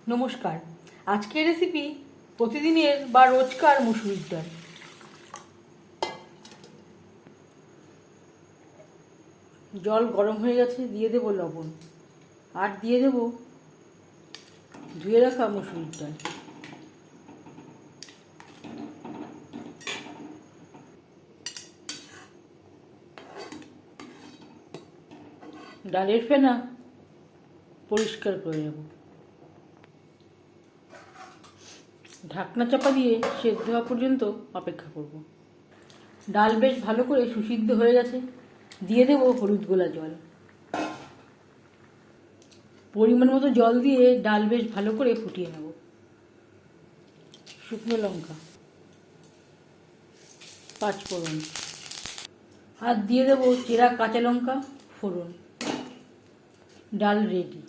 নমস্কার। আজকের রেসিপি প্রতিদিনের বা রোজকার মুসুরির ডাল। জল গরম হয়ে গেছে, দিয়ে দেবো লবণ আর দিয়ে দেবো ধুয়ে রাখা মুসুরির ডাল। ডালের ফেনা পরিষ্কার করে নেব। ঢাকনা চাপা দিয়ে সেদ্ধ হওয়া পর্যন্ত অপেক্ষা করব। ডাল বেশ ভালো করে সুসিদ্ধ হয়ে গেছে, দিয়ে দেবো হলুদ গোলা জল। পরিমাণ মতো জল দিয়ে ডাল বেশ ভালো করে ফুটিয়ে নেব। শুকনো লঙ্কা, পাঁচফোড়ন আর দিয়ে দেবো চেরা কাঁচা লঙ্কা ফোড়ন। ডাল রেডি।